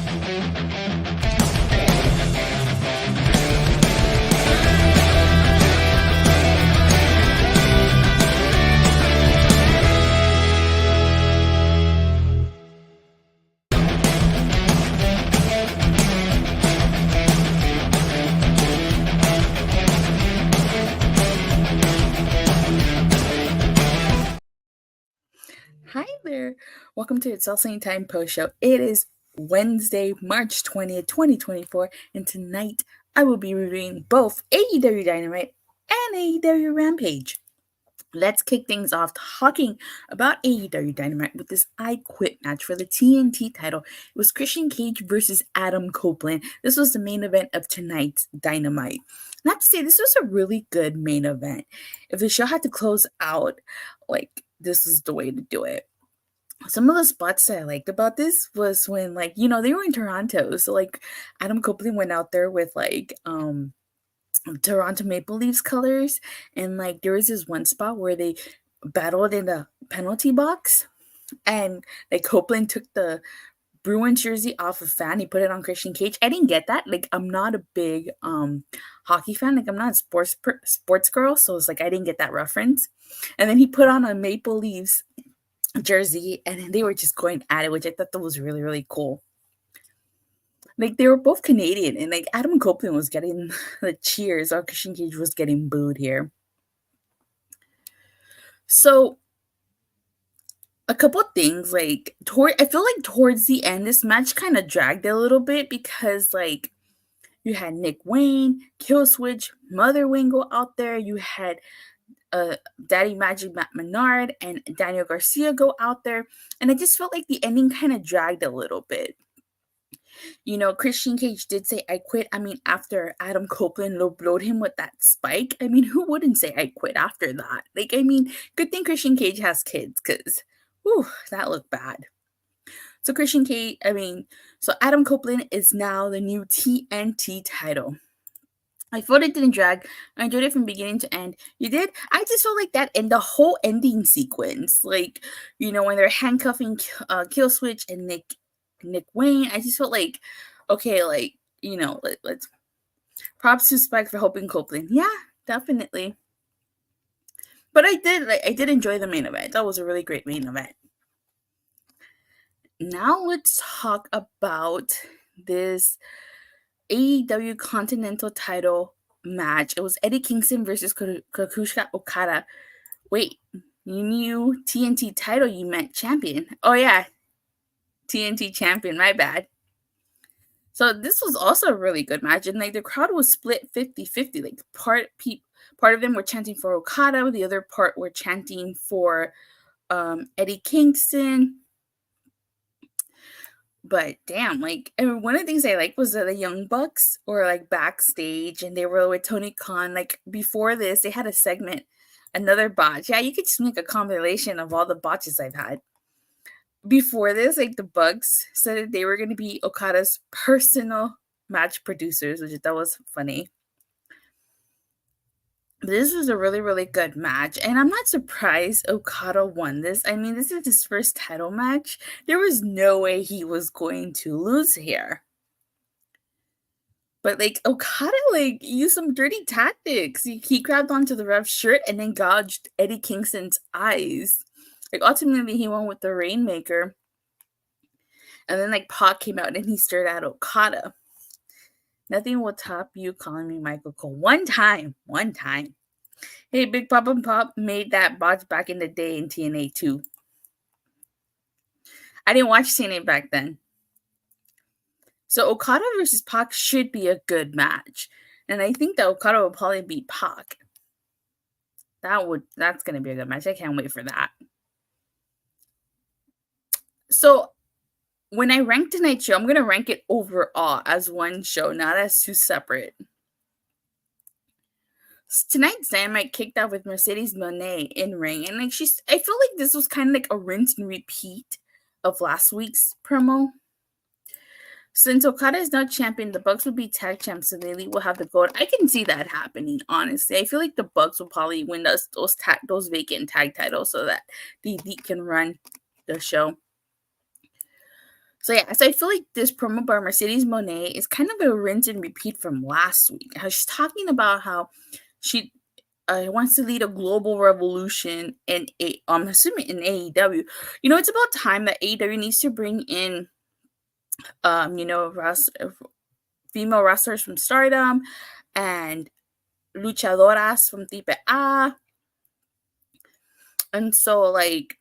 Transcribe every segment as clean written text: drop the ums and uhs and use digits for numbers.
Hi there. Welcome to It's Wrestling Time Post Show. It is Wednesday, March 20th, 2024, and tonight I will be reviewing both AEW Dynamite and AEW Rampage. Let's kick things off talking about AEW Dynamite with this I Quit match for the TNT title. It was Christian Cage versus Adam Copeland. This was the main event of tonight's Dynamite. And I have to say, this was a really good main event. If the show had to close out, this is the way to do it. Some of the spots that I liked about this was when, they were in Toronto. So, Adam Copeland went out there with, Toronto Maple Leafs colors. And, there was this one spot where they battled in the penalty box. And, Copeland took the Bruins jersey off of fan. He put it on Christian Cage. I didn't get that. I'm not a big hockey fan. I'm not a sports girl. So, it's I didn't get that reference. And then he put on a Maple Leafs jersey, and then they were just going at it, which I thought that was really, really cool. They were both Canadian, and Adam Copeland was getting the cheers while Christian Cage was getting booed here. So a couple of things, I feel like towards the end this match kind of dragged a little bit because you had Nick Wayne, Killswitch, Mother Wayne go out there. You had Daddy Magic Matt Menard and Daniel Garcia go out there, and I just felt like the ending kind of dragged a little bit. Christian Cage did say I quit. After Adam Copeland blowed him with that spike, who wouldn't say I quit after that? Good thing Christian Cage has kids, because that looked bad. So Adam Copeland is now the new TNT title. I thought it didn't drag. I enjoyed it from beginning to end. You did? I just felt like that and the whole ending sequence. When they're handcuffing Killswitch and Nick Wayne, I just felt like, okay, let's props to Spike for helping Copeland. Yeah, definitely. But I did enjoy the main event. That was a really great main event. Now let's talk about this AEW Continental title match. It was Eddie Kingston versus Kazuchikda Okada. Wait, you knew TNT title, you meant champion. Oh yeah, TNT champion, my bad. So this was also a really good match, and the crowd was split 50-50. Part of them were chanting for Okada, the other part were chanting for Eddie Kingston. But damn, one of the things I liked was that the Young Bucks were backstage, and they were with Tony Khan. Before this, they had a segment, another botch. Yeah, you could just make a compilation of all the botches I've had. Before this, the Bucks said that they were going to be Okada's personal match producers, which I thought was funny. This was a really, really good match, and I'm not surprised Okada won this. This is his first title match. There was no way he was going to lose here. But, Okada, used some dirty tactics. He grabbed onto the ref's shirt and then gouged Eddie Kingston's eyes. Ultimately, he won with the Rainmaker. And then, Pac came out and he stared at Okada. Nothing will top you calling me Michael Cole. One time. Hey, Big Pop and Pop made that botch back in the day in TNA too. I didn't watch TNA back then. So Okada versus Pac should be a good match. And I think that Okada will probably beat Pac. That's going to be a good match. I can't wait for that. So when I rank tonight's show, I'm going to rank it overall as one show, not as two separate. Tonight's Dynamite kicked off with Mercedes Monè in ring, and I feel like this was kind of a rinse and repeat of last week's promo. Since Okada is now champion, the Bucks will be tag champs, so the Elite will have the gold. I can see that happening, honestly. I feel like the Bucks will probably win those vacant tag titles so that the Elite can run the show. So yeah, so I feel like this promo by Mercedes Monè is kind of a rinse and repeat from last week. How she's talking about how she wants to lead a global revolution in I'm assuming in AEW. It's about time that AEW needs to bring in female wrestlers from Stardom and luchadoras from Tipe A. And so like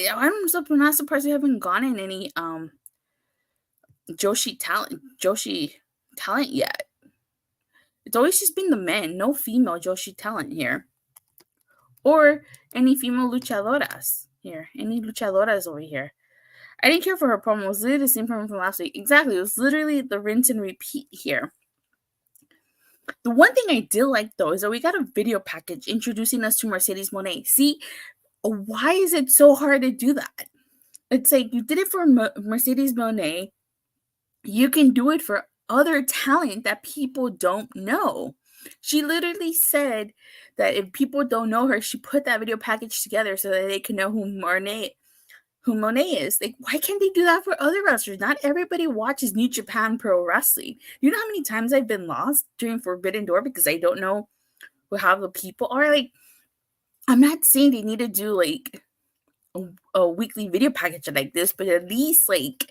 I'm not surprised we haven't gotten any Joshi talent yet. It's always just been the men, no female Joshi talent here. Or any female luchadoras here. Any luchadoras over here. I didn't care for her promo. It was literally the same promo from last week. Exactly. It was literally the rinse and repeat here. The one thing I did like, though, is that we got a video package introducing us to Mercedes Monè. See, why is it so hard to do that? It's like you did it for Mercedes Monè. You can do it for other talent that people don't know. She literally said that if people don't know her, she put that video package together so that they can know who Monè is. Like, why can't they do that for other wrestlers? Not everybody watches New Japan Pro Wrestling. You know how many times I've been lost during Forbidden Door because I don't know how the people are? Like, I'm not saying they need to do like a weekly video package like this, but at least like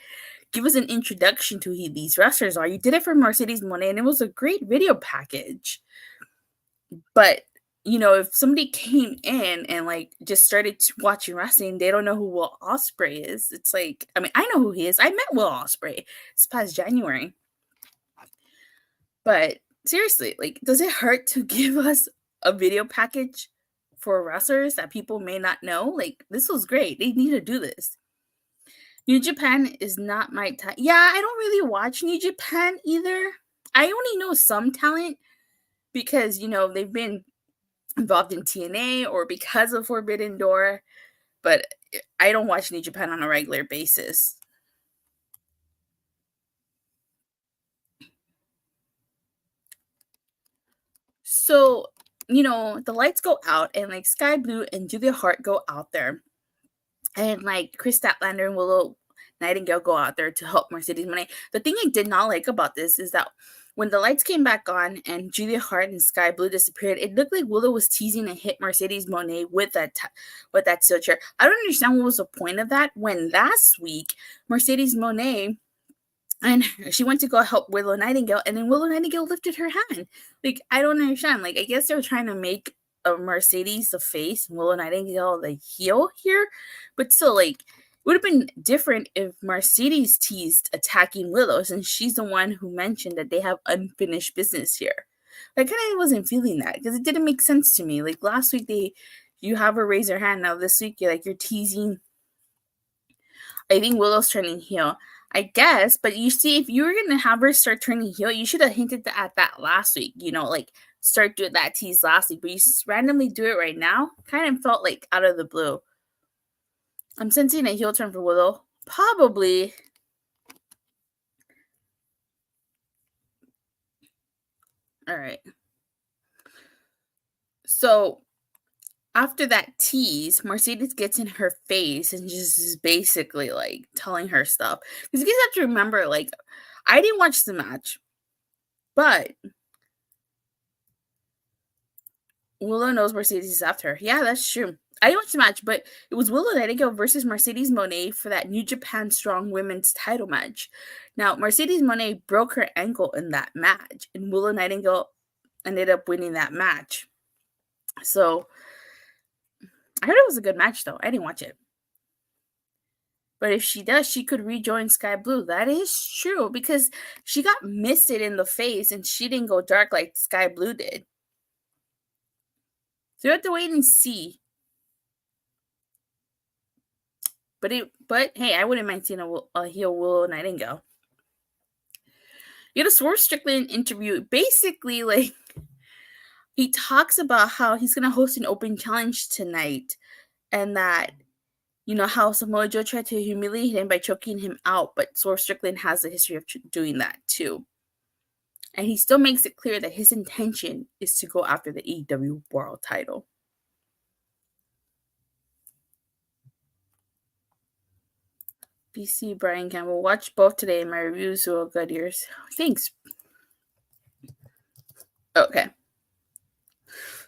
give us an introduction to who these wrestlers are. You did it for Mercedes Monè, and it was a great video package. But if somebody came in and like just started watching wrestling, they don't know who Will Ospreay is. It's like, I mean, I know who he is. I met Will Ospreay this past January. But seriously, like, does it hurt to give us a video package for wrestlers that people may not know? Like, this was great. They need to do this. New Japan is not my type. Yeah, I don't really watch New Japan either. I only know some talent because, they've been involved in TNA or because of Forbidden Door, but I don't watch New Japan on a regular basis. So, the lights go out and like Skye Blue and Julia Hart go out there. And like Kris Statlander and Willow Nightingale go out there to help Mercedes Monè. The thing I did not like about this is that when the lights came back on and Julia Hart and Skye Blue disappeared, it looked like Willow was teasing to hit Mercedes Monè with that steel chair. I don't understand what was the point of that when last week Mercedes Monè and she went to go help Willow Nightingale, and then Willow Nightingale lifted her hand. Like, I don't understand. Like, I guess they were trying to make a Mercedes the face and Willow Nightingale the heel here, but still, like, it would have been different if Mercedes teased attacking Willow, since she's the one who mentioned that they have unfinished business here. I kind of wasn't feeling that because it didn't make sense to me. Like last week, you have her raise her hand. Now this week, you're teasing. I think Willow's turning heel. I guess, but you see, if you were gonna have her start turning heel, you should have hinted at that last week. Like start doing that tease last week, but you randomly do it right now. Kind of felt like out of the blue. I'm sensing a heel turn for Willow. Probably. All right. So after that tease, Mercedes gets in her face and just is basically like telling her stuff. Because you guys have to remember, like, I didn't watch the match, but Willow knows Mercedes is after her. Yeah, that's true. I didn't watch the match, but it was Willow Nightingale versus Mercedes Monè for that New Japan Strong Women's title match. Now, Mercedes Monè broke her ankle in that match, and Willow Nightingale ended up winning that match. So, I heard it was a good match, though. I didn't watch it. But if she does, she could rejoin Skye Blue. That is true, because she got misted in the face, and she didn't go dark like Skye Blue did. So you have to wait and see. But hey, I wouldn't mind seeing a heel Willow Nightingale. You had a Swerve Strickland interview. Basically, like, he talks about how he's going to host an open challenge tonight. And that, how Samoa Joe tried to humiliate him by choking him out. But Swerve Strickland has a history of doing that, too. And he still makes it clear that his intention is to go after the AEW World title. BC Brian Campbell. Watch both today in my reviews. So good ears. Thanks. Okay.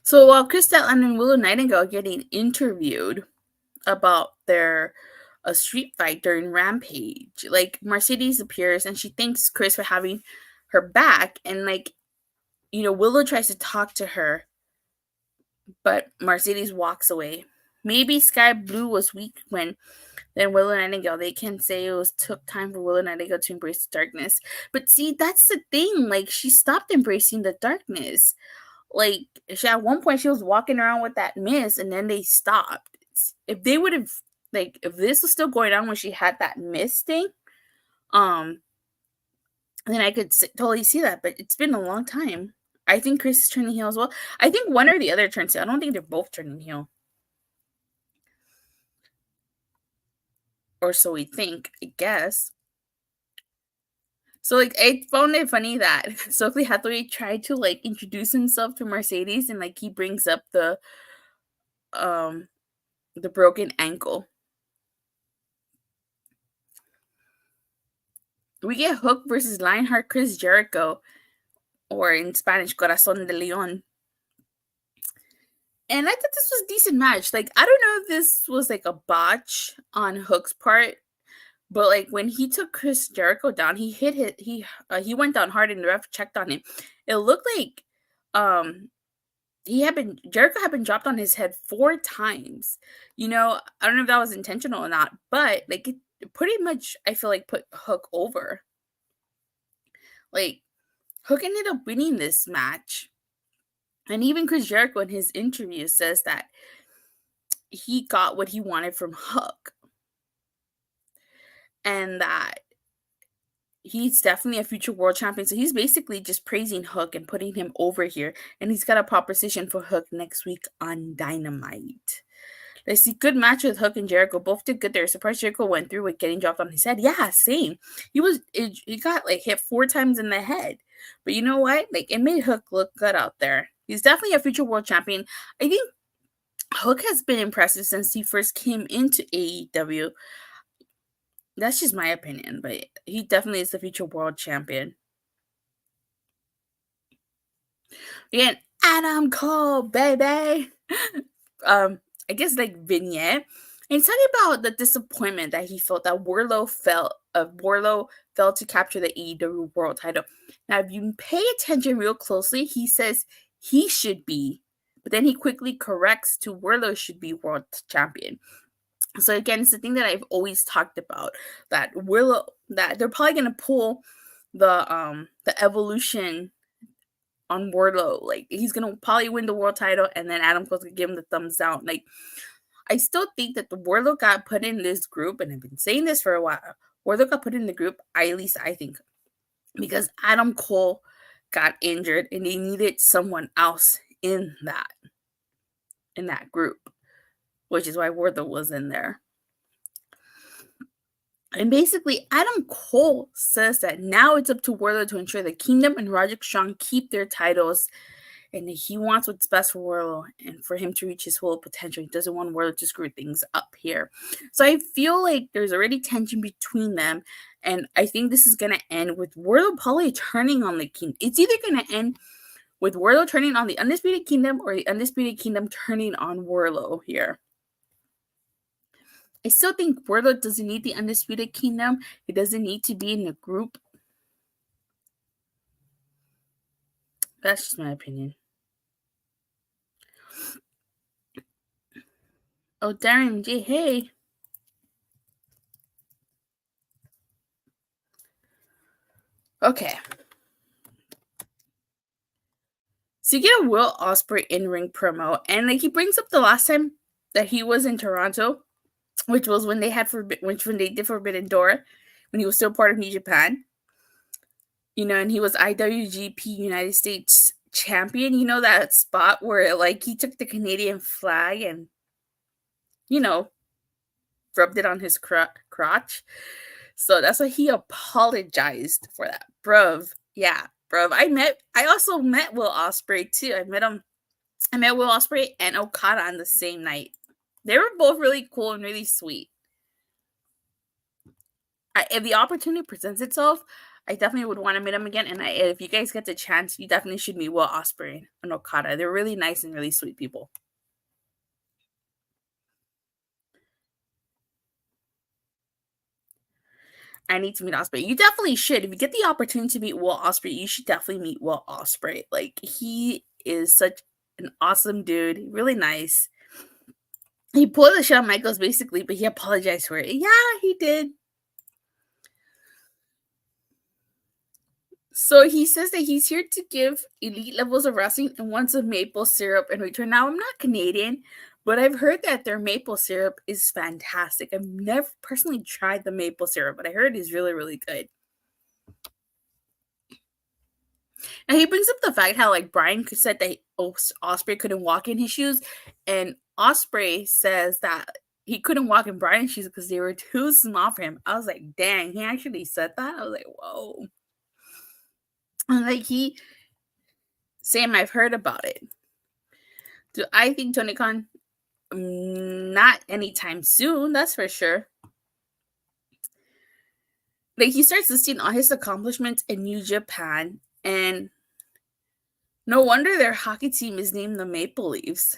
So while Kris Statlander and Willow Nightingale are getting interviewed about their a street fight during Rampage, like Mercedes appears and she thanks Kris for having her back, and like, you know, Willow tries to talk to her, but Mercedes walks away. Maybe Sky Blue was weak when then Willow Nightingale, they can say it was took time for Willow Nightingale to embrace the darkness. But see, that's the thing. Like, she stopped embracing the darkness. Like, at one point she was walking around with that mist, and then they stopped. If they would have, like, if this was still going on when she had that mist thing, then I could totally see that. But it's been a long time. I think Kris is turning heel as well. I think one or the other turns heel. I don't think they're both turning heel. Or so we think, I guess. So, like, I found it funny that Stokely Hathaway tried to, like, introduce himself to Mercedes, and, like, he brings up the broken ankle. We get Hook versus Lionheart, Chris Jericho, or in Spanish, Corazón de León. And I thought this was a decent match. Like, I don't know if this was, like, a botch on Hook's part, but, like, when he took Chris Jericho down, he went down hard, and the ref checked on him. It looked like Jericho had been dropped on his head 4 times. You know, I don't know if that was intentional or not, but, like, it pretty much, I feel like, put Hook over. Like, Hook ended up winning this match. And even Chris Jericho in his interview says that he got what he wanted from Hook. And that he's definitely a future world champion. So he's basically just praising Hook and putting him over here. And he's got a proposition for Hook next week on Dynamite. Let's see, good match with Hook and Jericho. Both did good there. Surprised Jericho went through with getting dropped on his head. Yeah, same. He got like hit 4 times in the head. But you know what? Like, it made Hook look good out there. He's definitely a future world champion. I think Hook has been impressive since he first came into AEW. That's just my opinion, but he definitely is the future world champion. Again, Adam Cole, baby. I guess like vignette. And it's talking about the disappointment that he felt that Warlow felt to capture the AEW world title. Now, if you pay attention real closely, he says he should be, but then he quickly corrects to Warlow should be world champion. So again, it's the thing that I've always talked about, that they're probably gonna pull the evolution on Warlow. Like, he's gonna probably win the world title, and then Adam Cole's gonna give him the thumbs down. Like, I still think that the Warlow got put in this group, and I've been saying this for a while. Warlow got put in the group, at least I think, because Adam Cole got injured, and they needed someone else in that group, which is why Warlow was in there. And basically, Adam Cole says that now it's up to Warlow to ensure that Kingdom and Roderick Strong keep their titles, and he wants what's best for Warlow and for him to reach his full potential. He doesn't want Warlow to screw things up here. So I feel like there's already tension between them, and I think this is going to end with Warlow probably turning on the Kingdom. It's either going to end with Warlow turning on the Undisputed Kingdom or the Undisputed Kingdom turning on Warlow here. I still think Warlow doesn't need the Undisputed Kingdom. He doesn't need to be in the group. That's just my opinion. Oh, Darren J. Hey. Okay. So you get a Will Ospreay in-ring promo, and like, he brings up the last time that he was in Toronto, which was when they did Forbidden Door, when he was still part of New Japan. You know, and he was IWGP United States champion. You know, that spot where like he took the Canadian flag and, you know, rubbed it on his crotch. So that's why he apologized for that. Bruv. Yeah, bruv. I also met Will Ospreay too. I met Will Ospreay and Okada on the same night. They were both really cool and really sweet. If the opportunity presents itself, I definitely would want to meet him again. And if you guys get the chance, you definitely should meet Will Ospreay and Okada. They're really nice and really sweet people. I need to meet Ospreay. You definitely should. If you get the opportunity to meet Will Ospreay, you should definitely meet Will Ospreay. Like, he is such an awesome dude. Really nice. He pulled the Shawn Michaels basically, but he apologized for it. Yeah, he did. So he says that he's here to give elite levels of wrestling and wants a maple syrup in return. Now, I'm not Canadian, but I've heard that their maple syrup is fantastic. I've never personally tried the maple syrup, but I heard it's really, really good. And he brings up the fact how, like, Brian said that Ospreay couldn't walk in his shoes, and Ospreay says that he couldn't walk in Brian's shoes because they were too small for him. I was like, dang, he actually said that? I was like, whoa. And like, Sam, I've heard about it. Do I think Tony Khan? Not anytime soon, that's for sure. Like, he starts listing all his accomplishments in New Japan, and no wonder their hockey team is named the Maple Leafs.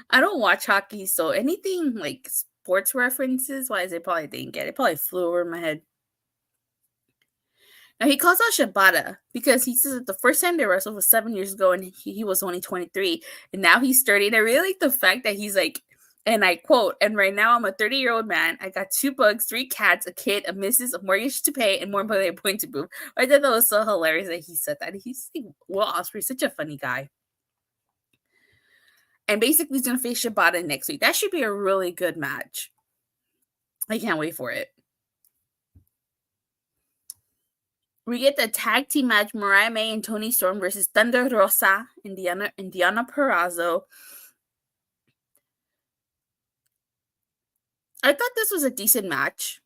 I don't watch hockey, so anything like sports references wise, I probably didn't get it. Probably flew over my head. Now, he calls out Shibata because he says that the first time they wrestled was 7 years ago and he was only 23, and now he's 30. And I really like the fact that he's like, and I quote, "And right now I'm a 30-year-old man. I got 2 bugs, 3 cats, a kid, a missus, a mortgage to pay, and more importantly, a point to prove." I thought that was so hilarious that he said that. He's like, Will Ospreay, such a funny guy. And basically, he's going to face Shibata next week. That should be a really good match. I can't wait for it. We get the tag team match, Mariah May and Toni Storm versus Thunder Rosa and Deonna Purrazzo. I thought this was a decent match.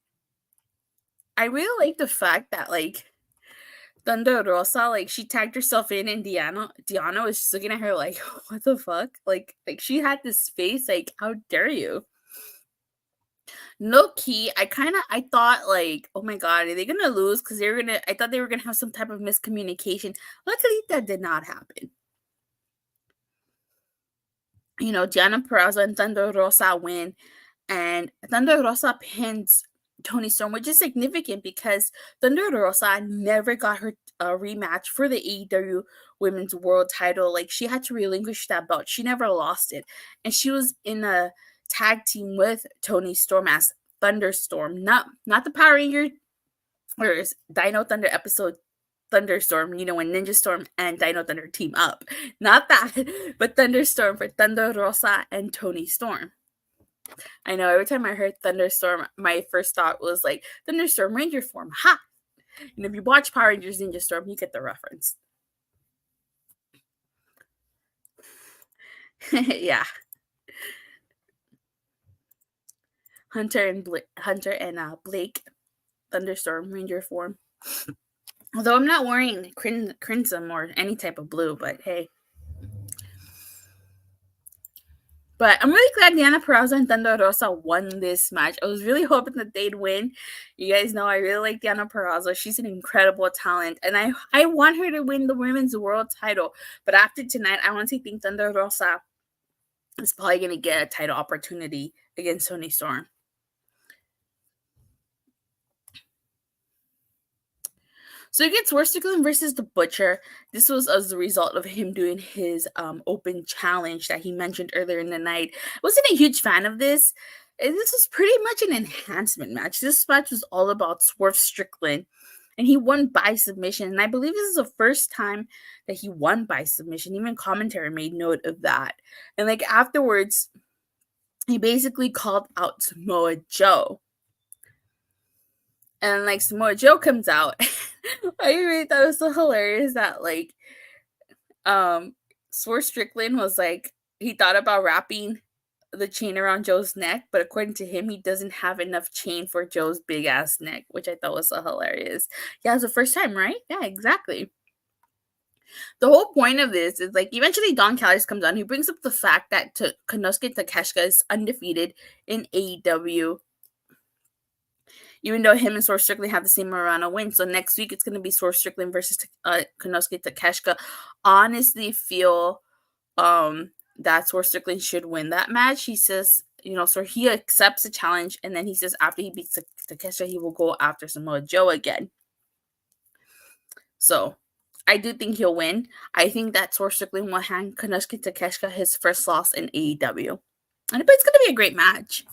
I really like the fact that, like, Thunder Rosa, like, she tagged herself in, and Deonna was just looking at her like, what the fuck? Like she had this face, like, how dare you? No key, I thought, like, oh my god, are they gonna lose? Because I thought they were gonna have some type of miscommunication. Luckily, that did not happen. You know, Deonna Purrazzo and Thunder Rosa win, and Thunder Rosa pins Toni Storm, which is significant because Thunder Rosa never got her rematch for the AEW Women's World Title. Like, she had to relinquish that belt. She never lost it, and she was in a tag team with Toni Storm as Thunderstorm, not the Power Ranger or Dino Thunder episode Thunderstorm, you know, when Ninja Storm and Dino Thunder team up. Not that, but Thunderstorm for Thunder Rosa and Toni Storm. I know, every time I heard Thunderstorm, my first thought was like, Thunderstorm Ranger form, ha! And if you watch Power Rangers Ninja Storm, you get the reference. Yeah. Hunter and Blake, Thunderstorm Ranger form. Although I'm not wearing crimson or any type of blue, but hey. But I'm really glad Deonna Purrazzo and Thunder Rosa won this match. I was really hoping that they'd win. You guys know I really like Deonna Purrazzo. She's an incredible talent, and I want her to win the Women's World Title. But after tonight, I honestly think Thunder Rosa is probably going to get a title opportunity against Toni Storm. So it gets worse. Strickland versus the Butcher. This was as a result of him doing his open challenge that he mentioned earlier in the night. I wasn't a huge fan of this. This was pretty much an enhancement match. This match was all about Swerve Strickland, and he won by submission. And I believe this is the first time that he won by submission. Even commentary made note of that. And like afterwards, he basically called out Samoa Joe. And like Samoa Joe comes out. I really thought it was so hilarious that like Swerve Strickland was like, he thought about wrapping the chain around Joe's neck, but according to him, he doesn't have enough chain for Joe's big ass neck, which I thought was so hilarious. Yeah, it was the first time, right? Yeah, exactly. The whole point of this is like eventually Don Callis comes on. He brings up the fact that Konosuke Takeshita is undefeated in AEW. even though him and Swerve Strickland have the same amount of wins. So next week it's going to be Swerve Strickland versus Konosuke Takeshita. Honestly, feel that Swerve Strickland should win that match. He says, so he accepts the challenge, and then he says after he beats Takeshita, he will go after Samoa Joe again. So I do think he'll win. I think that Swerve Strickland will hand Konosuke Takeshita his first loss in AEW. And it's going to be a great match.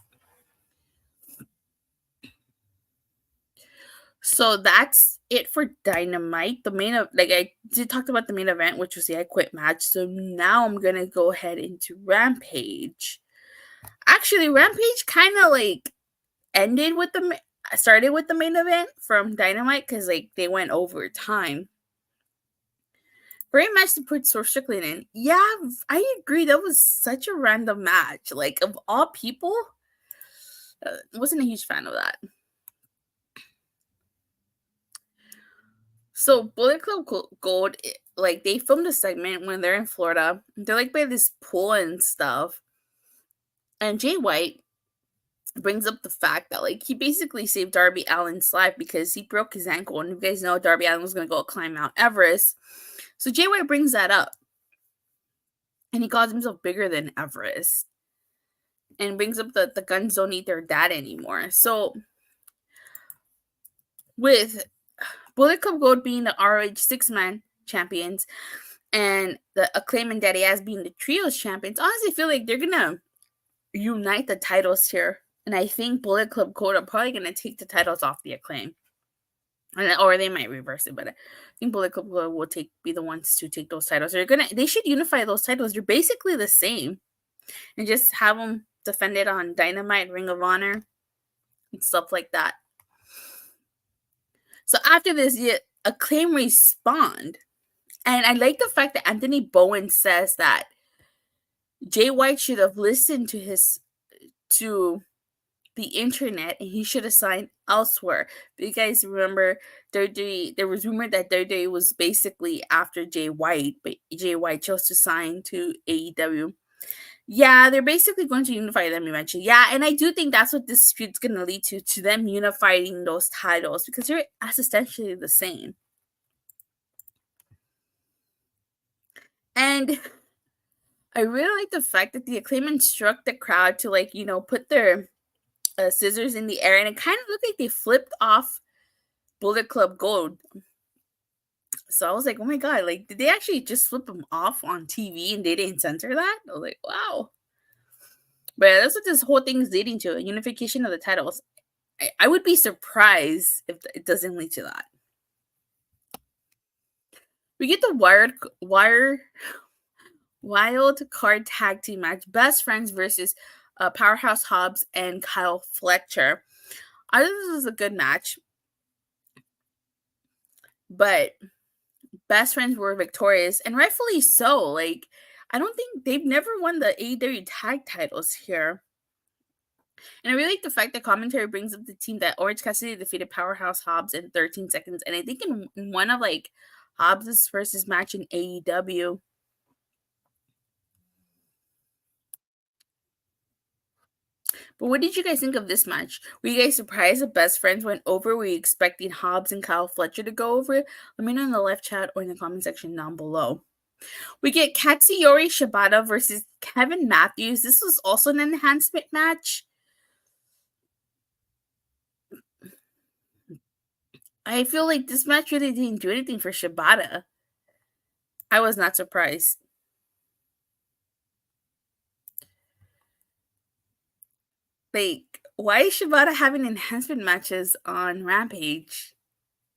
So that's it for Dynamite. The main I did talk about the main event, which was the I Quit match. So now I'm gonna go ahead into Rampage. Actually, Rampage kind of started with the main event from Dynamite because they went over time. Great match to put Swerve Strickland in. Yeah, I agree. That was such a random match. Of all people, wasn't a huge fan of that. So Bullet Club Gold, they filmed a segment when they're in Florida. They're by this pool and stuff. And Jay White brings up the fact that he basically saved Darby Allin's life because he broke his ankle. And you guys know Darby Allin was going to go climb Mount Everest. So Jay White brings that up. And he calls himself bigger than Everest. And brings up that the guns don't need their dad anymore. So with Bullet Club Gold being the ROH 6-man champions and the Acclaimed and Daddy Ass being the trios champions, honestly, I feel like they're going to unite the titles here. And I think Bullet Club Gold are probably going to take the titles off the Acclaim. Or they might reverse it, but I think Bullet Club Gold will be the ones to take those titles. They should unify those titles. They're basically the same. And just have them defend it on Dynamite, Ring of Honor, and stuff like that. So after this, Acclaim respond. And I like the fact that Anthony Bowen says that Jay White should have listened to the internet and he should have signed elsewhere. But you guys remember there was rumor that WWE was basically after Jay White, but Jay White chose to sign to AEW. Yeah, they're basically going to unify them eventually. Yeah, and I do think that's what this feud's going to lead to them unifying those titles because they're essentially the same. And I really like the fact that the Acclaim instruct the crowd to put their scissors in the air, and it kind of looked like they flipped off Bullet Club Gold. So I was like, oh my god, did they actually just flip them off on TV and they didn't censor that? I was like, wow. But yeah, that's what this whole thing is leading to, a unification of the titles. I would be surprised if it doesn't lead to that. We get the wild card tag team match, Best Friends versus Powerhouse Hobbs and Kyle Fletcher. I thought this was a good match, but Best Friends were victorious, and rightfully so. I don't think they've never won the AEW tag titles here. And I really like the fact that commentary brings up the team that Orange Cassidy defeated Powerhouse Hobbs in 13 seconds. And I think in one of Hobbs' first match in AEW. But what did you guys think of this match? Were you guys surprised that Best Friends went over? Were you expecting Hobbs and Kyle Fletcher to go over? Let me know in the live chat or in the comment section down below. We get Katsuyori Shibata versus Kevin Matthews. This was also an enhancement match. I feel like this match really didn't do anything for Shibata. I was not surprised. Why is Shibata having enhancement matches on Rampage?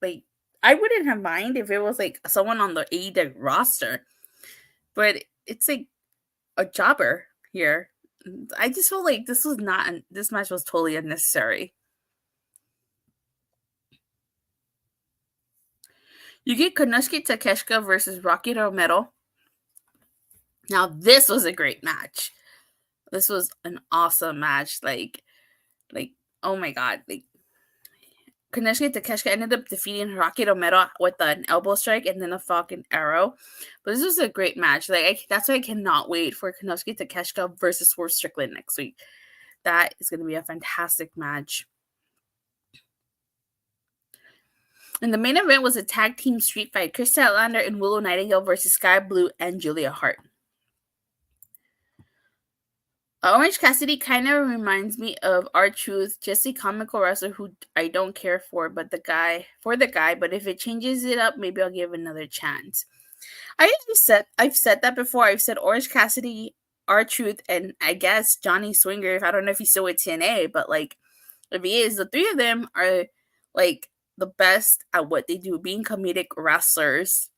I wouldn't have mind if it was someone on the AEW roster. But it's a jobber here. I just feel like this match was totally unnecessary. You get Konosuke Takeshita versus Rocky Romero. Now, this was a great match. This was an awesome match. Oh my god. Konosuke Takeshita ended up defeating Rocky Romero with an elbow strike and then a Falcon Arrow. But this was a great match. That's why I cannot wait for Konosuke Takeshita versus Swerve Strickland next week. That is going to be a fantastic match. And the main event was a tag team street fight. Kris Statlander and Willow Nightingale versus Skye Blue and Julia Hart. Orange Cassidy kind of reminds me of R-Truth, just a comical wrestler who I don't care for, but the guy, but if it changes it up, maybe I'll give another chance. I've said that before. I've said Orange Cassidy, R-Truth, and I guess Johnny Swinger. I don't know if he's still with TNA, but like if he is, the three of them are like the best at what they do, being comedic wrestlers.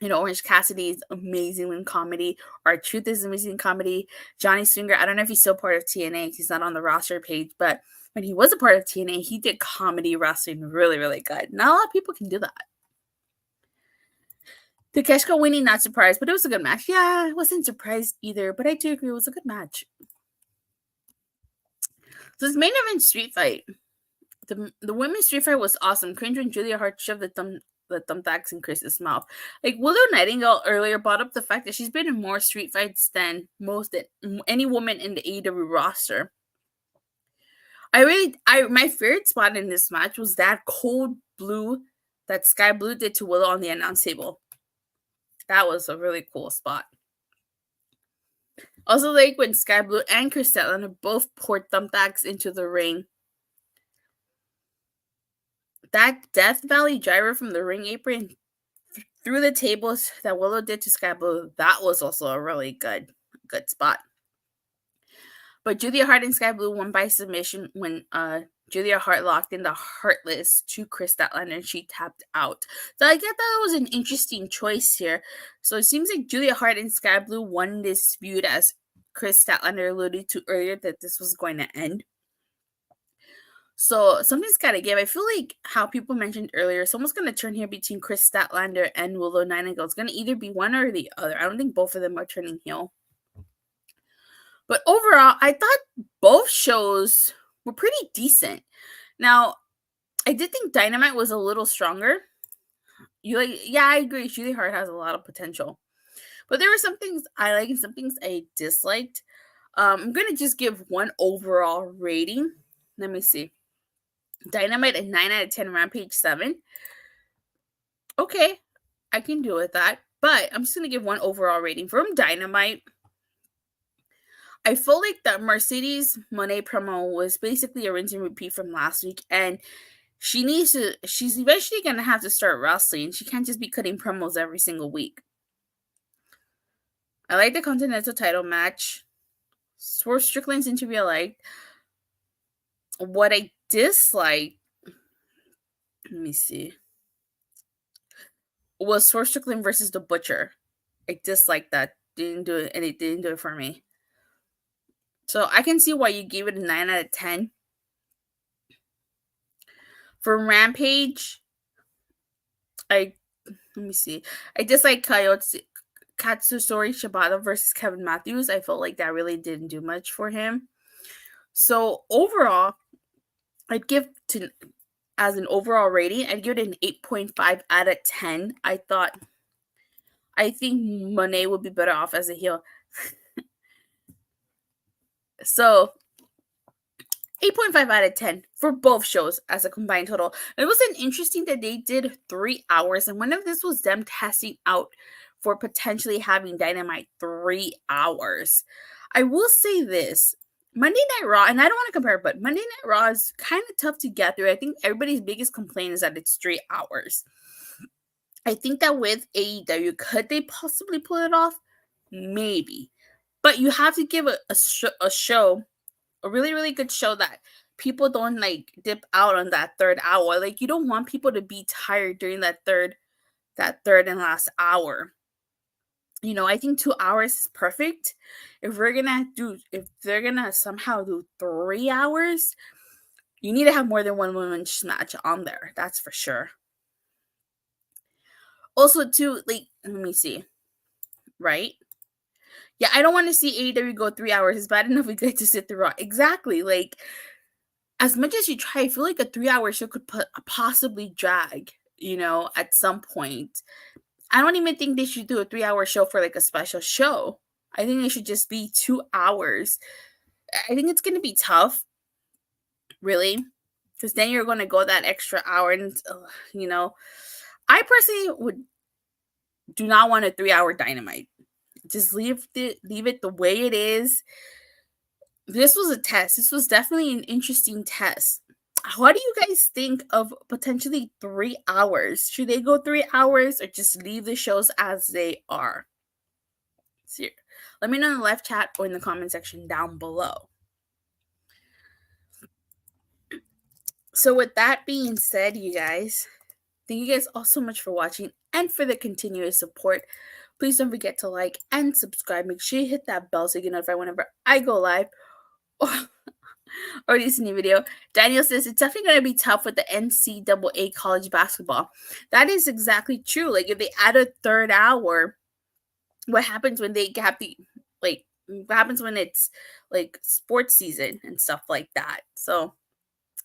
You know, Orange Cassidy is amazing in comedy. R-Truth is amazing in comedy. Johnny Swinger, I don't know if he's still part of TNA. He's not on the roster page, but when he was a part of TNA, he did comedy wrestling really, really good. Not a lot of people can do that. Takeshita winning, not surprised, but it was a good match. Yeah, I wasn't surprised either, but I do agree it was a good match. So this main event street fight, the women's street fight was awesome. Cringe when Julia Hart shoved the thumbtacks in Kris's mouth. Like Willow Nightingale earlier brought up the fact that she's been in more street fights than any woman in the AEW roster. My favorite spot in this match was that cold blue that Skye Blue did to Willow on the announce table. That was a really cool spot. Also, like when Skye Blue and Kris Statlander both poured thumbtacks into the ring. That Death Valley driver from the ring apron through the tables that Willow did to Skye Blue, that was also a really good spot. But Julia Hart and Skye Blue won by submission when Julia Hart locked in the Heartless to Kris Statlander and she tapped out. So I get that was an interesting choice here. So it seems like Julia Hart and Skye Blue won this feud, as Kris Statlander alluded to earlier that this was going to end. So something's got to give. I feel like how people mentioned earlier, someone's going to turn here between Kris Statlander and Willow Nightingale. It's going to either be one or the other. I don't think both of them are turning heel. But overall, I thought both shows were pretty decent. Now, I did think Dynamite was a little stronger. I agree. Julia Hart has a lot of potential. But there were some things I liked and some things I disliked. I'm going to just give one overall rating. Let me see. Dynamite a 9 out of 10, Rampage 7. Okay, I can deal with that. But I'm just going to give one overall rating. From Dynamite, I feel like the Mercedes Monè promo was basically a rinse and repeat from last week. And she's eventually going to have to start wrestling. She can't just be cutting promos every single week. I like the Continental title match. Swerve Strickland's interview I liked. What I dislike, let me see, was Swerve Strickland versus the Butcher. I disliked that. Didn't do it, and it didn't do it for me. So I can see why you gave it a 9 out of 10. For Rampage, I dislike Katsuyori Shibata versus Kevin Matthews. I felt like that really didn't do much for him. So overall, I'd give as an overall rating, I'd give it an 8.5 out of 10. I think Monè would be better off as a heel. So 8.5 out of 10 for both shows as a combined total. It was interesting that they did 3 hours, and one of this was them testing out for potentially having Dynamite 3 hours. I will say this. Monday Night Raw, and I don't want to compare, but Monday Night Raw is kind of tough to get through. I think everybody's biggest complaint is that it's 3 hours. I think that with AEW, could they possibly pull it off? Maybe. But you have to give a show, a really, really good show that people don't like dip out on that third hour. Like, you don't want people to be tired during that third and last hour. You know, I think 2 hours is perfect. If they're gonna somehow do 3 hours, you need to have more than one women's match on there. That's for sure. Also, too, like, let me see. Right? Yeah, I don't want to see AEW go 3 hours. It's bad enough we get to sit through Raw. Exactly. Like, as much as you try, I feel like a 3-hour show could possibly drag, you know, at some point. I don't even think they should do a 3-hour show for like a special show. I think it should just be 2 hours. I think it's going to be tough, really. Because then you're going to go that extra hour. And, I personally do not want a 3-hour Dynamite. Just leave it the way it is. This was a test. This was definitely an interesting test. What do you guys think of potentially 3 hours? Should they go 3 hours or just leave the shows as they are? Let me know in the live chat or in the comment section down below. So with that being said, you guys, thank you guys all so much for watching and for the continuous support. Please don't forget to like and subscribe. Make sure you hit that bell so you get notified whenever I go live or release a new video. Daniel says it's definitely going to be tough with the NCAA college basketball. That is exactly true. Like, if they add a 3rd hour, what happens when they have what happens when it's like sports season and stuff like that? So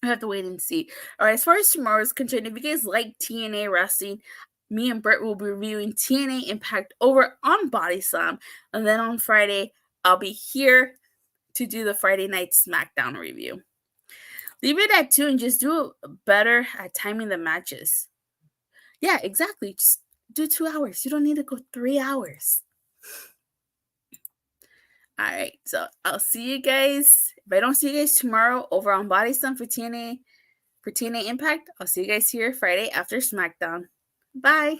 I have to wait and see. All right, as far as tomorrow is concerned, if you guys like TNA wrestling, me and Britt will be reviewing TNA Impact over on Body Slam. And then on Friday, I'll be here to do the Friday night SmackDown review. Leave it at 2 and just do better at timing the matches. Yeah, exactly. Just do 2 hours. You don't need to go 3 hours. All right, so I'll see you guys. If I don't see you guys tomorrow over on Body Slam for TNA Impact, I'll see you guys here Friday after SmackDown. Bye.